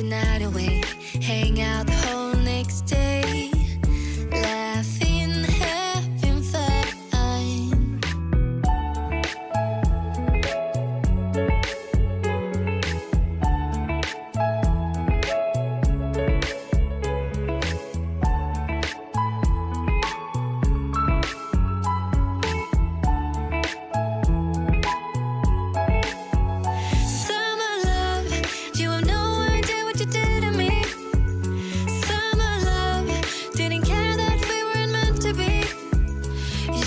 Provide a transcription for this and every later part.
night away, hang out the whole next day, laughing, having fun. Summer love, you have no idea what you did to me. Summer love, didn't care that we weren't meant to be.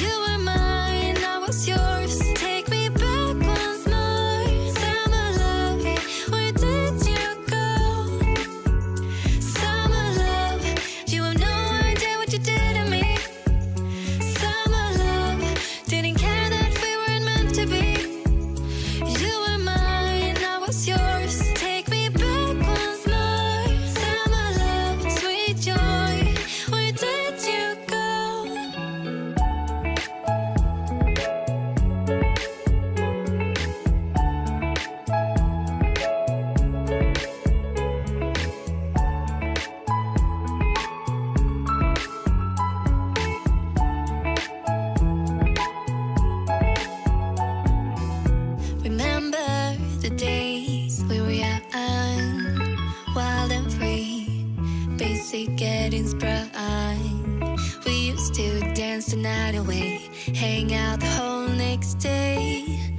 You were mine, I was yours. Take me back once more. Summer love, where did you go? Summer love, you have no idea what you did to me. Summer love, didn't care that we weren't meant to be. You were mine, I was yours. Take me back once more. Summer love, sweet joy, where did you go? Remember the days we were young, wild and free, basic getting sprung. We used to dance the night away, hang out the whole next day,